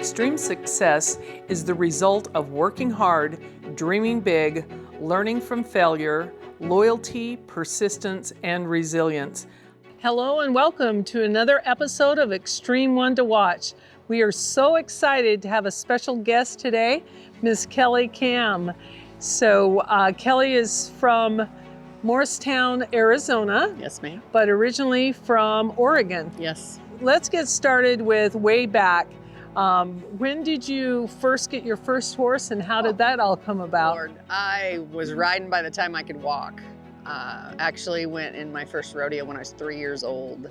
Extreme success is the result of working hard, dreaming big, learning from failure, loyalty, persistence, and resilience. Hello and welcome to another episode of Xtreme One to Watch. We are so excited to have a special guest today, Ms. Kelli Kamm. So Kelli is from Morristown, Arizona. Yes, ma'am. But originally from Oregon. Yes. Let's get started with way back. When did you first get your first horse and how did that all come about? Lord, I was riding by the time I could walk. Actually went in my first rodeo when I was 3 years old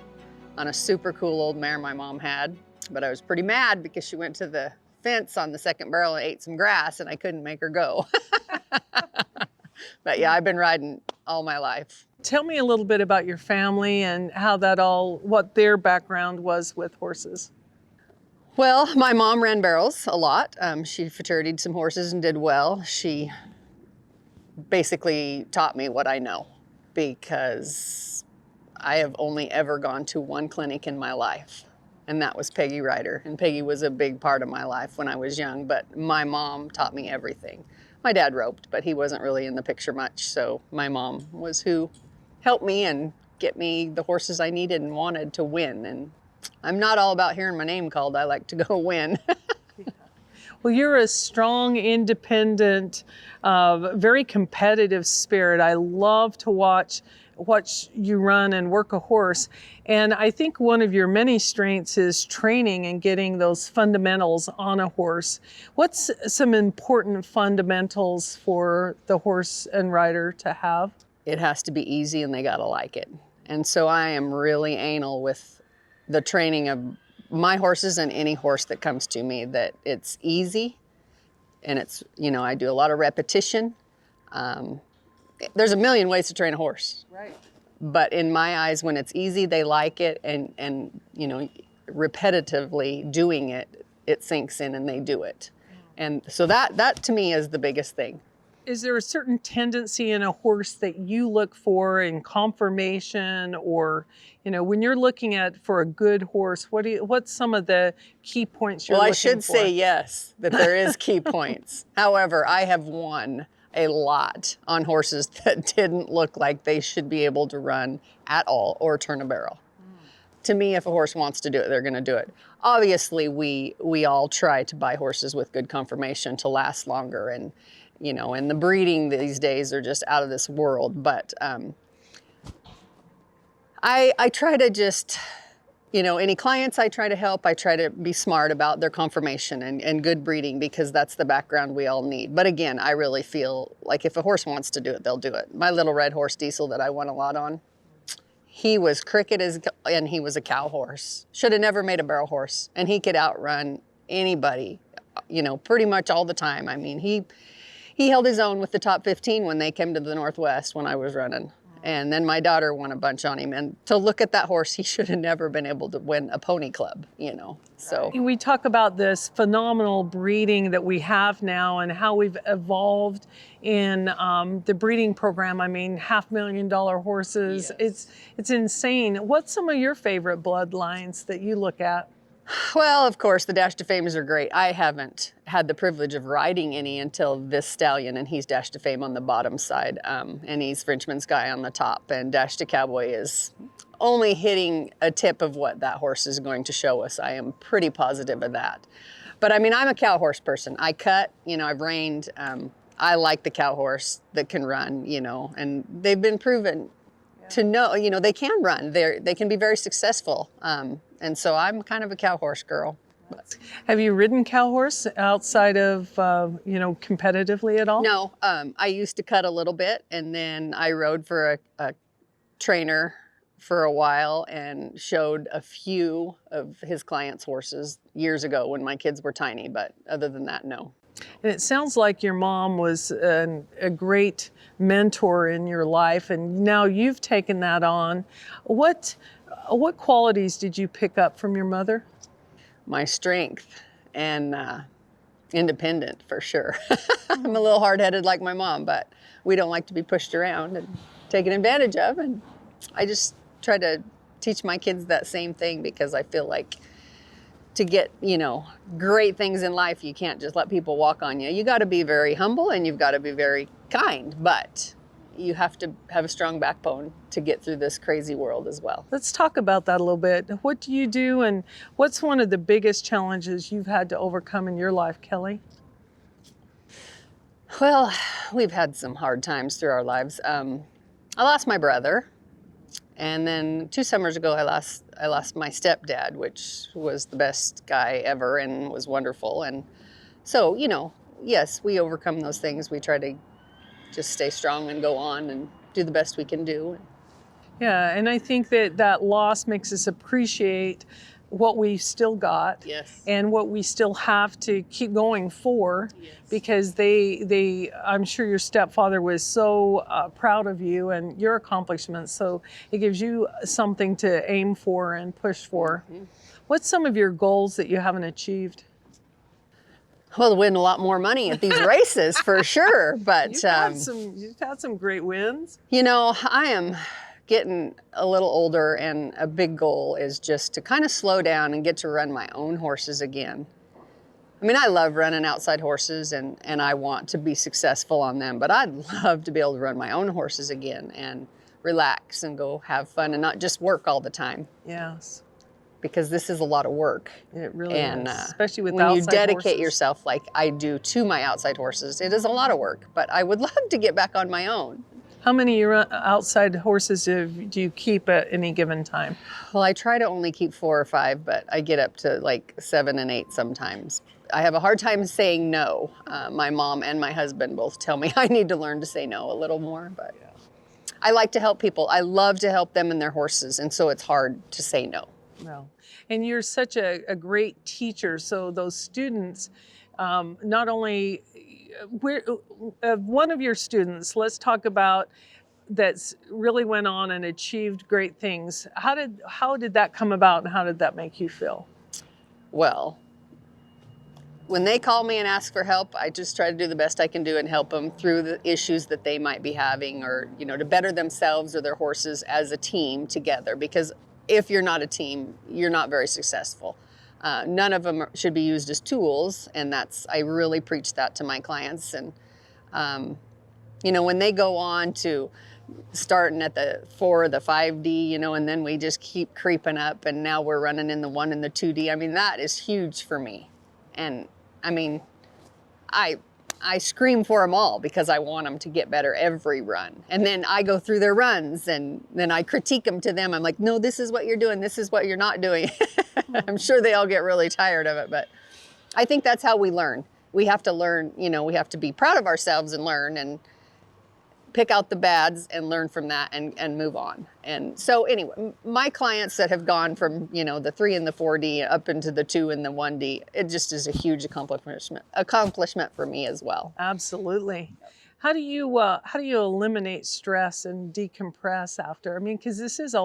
on a super cool old mare my mom had. But I was pretty mad because she went to the fence on the second barrel and ate some grass and I couldn't make her go. But yeah, I've been riding all my life. Tell me a little bit about your family and how that all, what their background was with horses. Well, my mom ran barrels a lot. She fraternityed some horses and did well. She basically taught me what I know because I have only ever gone to one clinic in my life, and that was Peggy Rider. And Peggy was a big part of my life when I was young, but my mom taught me everything. My dad roped, but he wasn't really in the picture much, so my mom was who helped me and get me the horses I needed and wanted to win. And I'm not all about hearing my name called. I like to go win. Well, you're a strong, independent, very competitive spirit. I love to watch you run and work a horse. And I think one of your many strengths is training and getting those fundamentals on a horse. What's some important fundamentals for the horse and rider to have? It has to be easy and they gotta like it. And so I am really anal with the training of my horses and any horse that comes to me, that it's easy and it's, I do a lot of repetition. There's a million ways to train a horse. Right. But in my eyes, when it's easy, they like it, and repetitively doing it, it sinks in and they do it. And so that to me is the biggest thing. Is there a certain tendency in a horse that you look for in conformation, or, when you're looking for a good horse, what's some of the key points you're looking for? Well, I should say yes, that there is key points. However, I have won a lot on horses that didn't look like they should be able to run at all or turn a barrel. To me, if a horse wants to do it, they're going to do it. Obviously, we all try to buy horses with good conformation to last longer, and the breeding these days are just out of this world. But I try to just, any clients I try to help, I try to be smart about their conformation and good breeding, because that's the background we all need. But again, I really feel like if a horse wants to do it, they'll do it. My little red horse Diesel that I won a lot on, he was cricket and he was a cow horse. Should have never made a barrel horse, and he could outrun anybody, pretty much all the time. I mean, he held his own with the top 15 when they came to the Northwest when I was running. And then my daughter won a bunch on him. And to look at that horse, he should have never been able to win a pony club, so. We talk about this phenomenal breeding that we have now and how we've evolved in the breeding program. I mean, $500,000 horses. Yes. It's insane. What's some of your favorite bloodlines that you look at? Well, of course, the Dash to Fames are great. I haven't had the privilege of riding any until this stallion, and he's Dash to Fame on the bottom side, and he's Frenchman's Guy on the top, and Dash to Cowboy is only hitting a tip of what that horse is going to show us. I am pretty positive of that. But I mean, I'm a cow horse person. I cut, I've reined. I like the cow horse that can run, and they've been proven to know, they can run. They can be very successful. And so I'm kind of a cow horse girl. Have you ridden cow horse outside of, competitively at all? No, I used to cut a little bit, and then I rode for a trainer for a while and showed a few of his clients' horses years ago when my kids were tiny, but other than that, no. And it sounds like your mom was a great mentor in your life, and now you've taken that on. What qualities did you pick up from your mother? My strength and independent, for sure. I'm a little hard-headed like my mom, but we don't like to be pushed around and taken advantage of, and I just try to teach my kids that same thing, because I feel like to get, great things in life, you can't just let people walk on you. You got to be very humble and you've got to be very kind, but you have to have a strong backbone to get through this crazy world as well. Let's talk about that a little bit. What do you do, and what's one of the biggest challenges you've had to overcome in your life, Kelli? Well, we've had some hard times through our lives. I lost my brother, and then 2 summers ago, I lost my stepdad, which was the best guy ever and was wonderful. And so, yes, we overcome those things. We try to just stay strong and go on and do the best we can do. Yeah, and I think that loss makes us appreciate what we still got. Yes. And what we still have to keep going for. Yes. Because I'm sure your stepfather was so proud of you and your accomplishments, so it gives you something to aim for and push for. Mm-hmm. What's some of your goals that you haven't achieved? Well, to win a lot more money at these races for sure, but you've had some great wins. I am getting a little older, and a big goal is just to kind of slow down and get to run my own horses again. I mean, I love running outside horses and I want to be successful on them, but I'd love to be able to run my own horses again and relax and go have fun and not just work all the time. Yes. Because this is a lot of work. It really is, especially with when outside you dedicate horses. yourself like I do to my outside horses. It is a lot of work, but I would love to get back on my own. How many outside horses do you keep at any given time? Well, I try to only keep 4 or 5, but I get up to like 7 and 8 sometimes. I have a hard time saying no. My mom and my husband both tell me I need to learn to say no a little more, but I like to help people. I love to help them and their horses, and so it's hard to say no. No. And you're such a great teacher, so those students, not only, one of your students, let's talk about, that's really went on and achieved great things. How did that come about, and how did that make you feel? Well, when they call me and ask for help, I just try to do the best I can do and help them through the issues that they might be having, or, to better themselves or their horses as a team together. Because if you're not a team, you're not very successful. None of them should be used as tools, and I really preach that to my clients. And, when they go on to starting at the 4 or the 5D, and then we just keep creeping up, and now we're running in the 1 and the 2D. I mean, that is huge for me. And I mean, I scream for them all because I want them to get better every run. And then I go through their runs and then I critique them to them. I'm like, no, this is what you're doing. This is what you're not doing. I'm sure they all get really tired of it, but I think that's how we learn. We have to learn, we have to be proud of ourselves and learn and pick out the bads and learn from that and move on. And so anyway, my clients that have gone from, the 3 and the 4D up into the 2 and the 1D, it just is a huge accomplishment for me as well. Absolutely. How do you eliminate stress and decompress after? I mean, because this is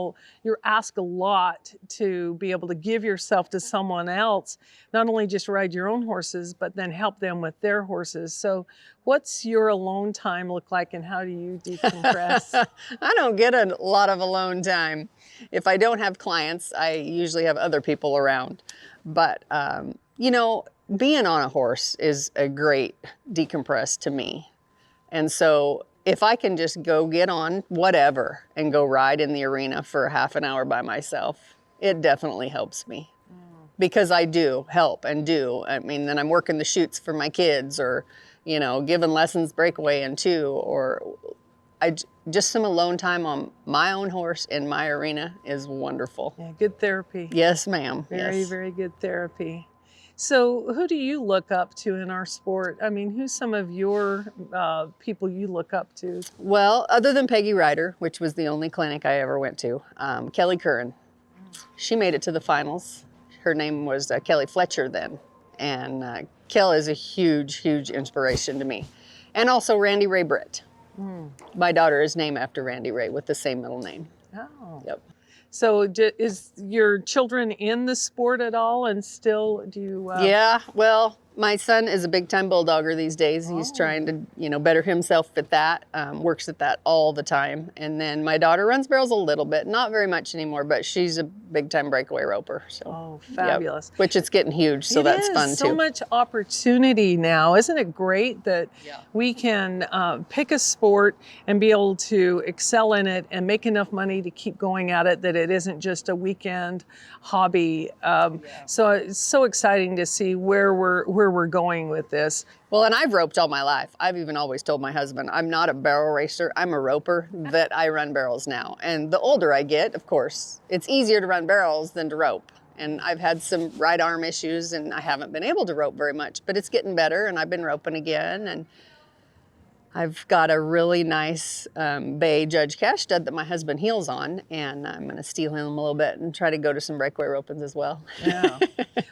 you're asked a lot to be able to give yourself to someone else, not only just ride your own horses, but then help them with their horses. So what's your alone time look like, and how do you decompress? I don't get a lot of alone time. If I don't have clients, I usually have other people around. But, being on a horse is a great decompress to me. And so if I can just go get on whatever and go ride in the arena for half an hour by myself, it definitely helps me. Because I do help and do. I mean, then I'm working the chutes for my kids, or, giving lessons breakaway in 2, or just some alone time on my own horse in my arena is wonderful. Yeah, good therapy. Yes, ma'am. Very, yes. Very good therapy. So who do you look up to in our sport? I mean, who's some of your people you look up to? Well, other than Peggy Ryder, which was the only clinic I ever went to, Kelli Kamm. She made it to the finals. Her name was Kelly Fletcher then. And Kel is a huge, huge inspiration to me. And also Randy Ray Britt. My daughter is named after Randy Ray with the same middle name. Oh. Yep. So is your children in the sport at all, and still do you? Yeah, well, My son is a big time bulldogger these days. He's trying to, better himself at that, works at that all the time. And then my daughter runs barrels a little bit, not very much anymore, but she's a big time breakaway roper. So, fabulous. Yep. Which it's getting huge, so that's fun too. So much opportunity now. Isn't it great that we can pick a sport and be able to excel in it and make enough money to keep going at it, that it isn't just a weekend hobby. So it's so exciting to see where we're going with this. Well, and I've roped all my life. I've even always told my husband, I'm not a barrel racer, I'm a roper, that I run barrels now. And the older I get, of course, it's easier to run barrels than to rope. And I've had some right arm issues and I haven't been able to rope very much, but it's getting better and I've been roping again. And I've got a really nice bay Judge Cash stud that my husband heels on, and I'm going to steal him a little bit and try to go to some breakaway ropings as well. Yeah.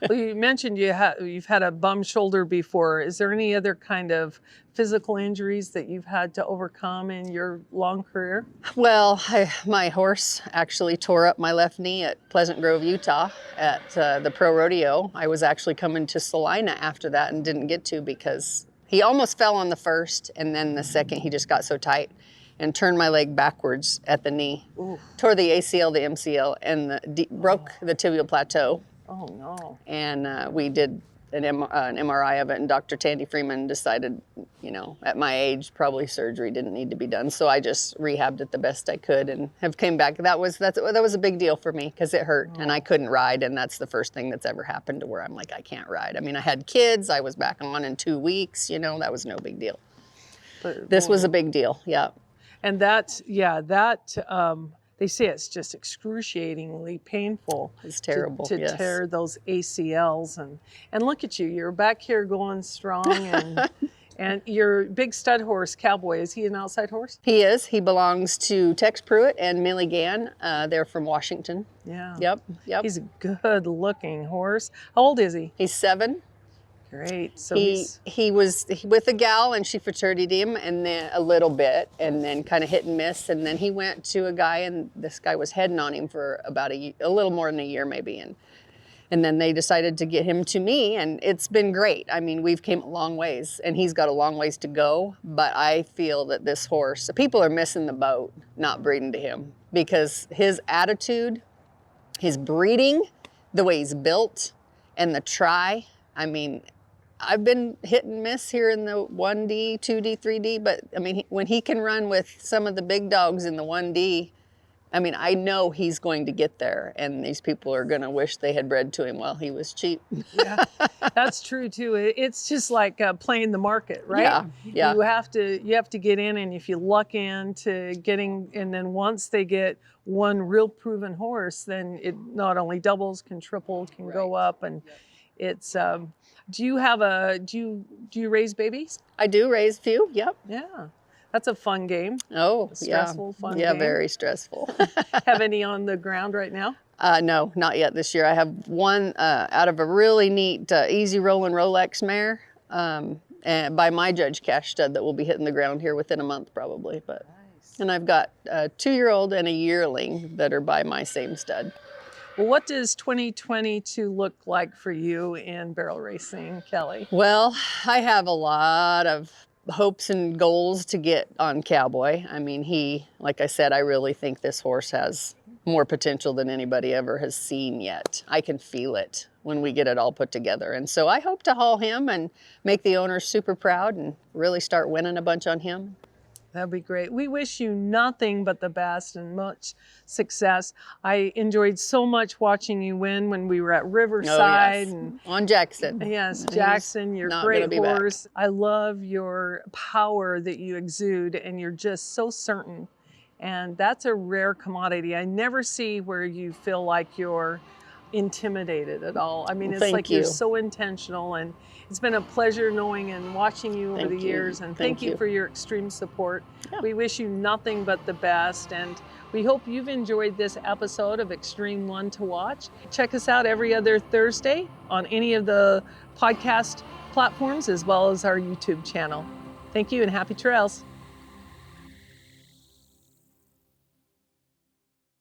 Well, you mentioned you've had a bum shoulder before. Is there any other kind of physical injuries that you've had to overcome in your long career? Well, my horse actually tore up my left knee at Pleasant Grove, Utah at the pro rodeo. I was actually coming to Salina after that and didn't get to because he almost fell on the first, and then the second he just got so tight and turned my leg backwards at the knee. Ooh. Tore the ACL, the MCL, and broke the tibial plateau. Oh, no. And we did an MRI of it, and Dr. Tandy Freeman decided, at my age, probably surgery didn't need to be done. So I just rehabbed it the best I could and have came back. That was a big deal for me because it hurt and I couldn't ride. And that's the first thing that's ever happened to where I'm like, I can't ride. I mean, I had kids, I was back on in 2 weeks, that was no big deal. But this was a big deal, yeah. And they say it's just excruciatingly painful. It's terrible to tear those ACLs, and look at you, you're back here going strong, and your big stud horse, Cowboy, is he an outside horse? He is. He belongs to Tex Pruitt and Millie Gann. They're from Washington. Yeah. Yep. He's a good looking horse. How old is he? He's 7. Great. So he was with a gal and she fraternity him and then a little bit and then kind of hit and miss, and then he went to a guy and this guy was heading on him for about a little more than a year maybe, and then they decided to get him to me, and it's been great. I mean, we've came a long ways and he's got a long ways to go, but I feel that this horse, people are missing the boat not breeding to him because his attitude, his breeding, the way he's built, and the try, I mean, I've been hit and miss here in the 1D, 2D, 3D, but I mean, when he can run with some of the big dogs in the 1D, I mean, I know he's going to get there, and these people are going to wish they had bred to him while he was cheap. Yeah, that's true too. It's just like playing the market, right? Yeah. You have to get in, and if you luck into getting, and then once they get one real proven horse, then it not only doubles, can triple, can go up, and it's. Do you raise babies? I do raise a few. Yep. Yeah. That's a fun game. Oh, stressful, fun game. Yeah, very stressful. Have any on the ground right now? No, not yet this year. I have one out of a really neat easy rolling Rolex mare and by my Judge Cash stud that will be hitting the ground here within a month probably. But nice. And I've got a 2-year-old and a yearling that are by my same stud. Well, what does 2022 look like for you in barrel racing, Kelli? Well, I have a lot of hopes and goals to get on Cowboy. I mean, like I said, I really think this horse has more potential than anybody ever has seen yet. I can feel it when we get it all put together. And so I hope to haul him and make the owners super proud and really start winning a bunch on him. That'd be great. We wish you nothing but the best and much success. I enjoyed so much watching you win when we were at Riverside. Oh, yes. And on Jackson. Yes, Jackson, your great horse. I love your power that you exude, and you're just so certain. And that's a rare commodity. I never see where you feel like you're intimidated at all. I mean, it's like you're so intentional, and it's been a pleasure knowing and watching you over the years, and thank you for your extreme support. Yeah. We wish you nothing but the best, and we hope you've enjoyed this episode of Xtreme One to Watch. Check us out every other Thursday on any of the podcast platforms as well as our YouTube channel. Thank you and happy trails.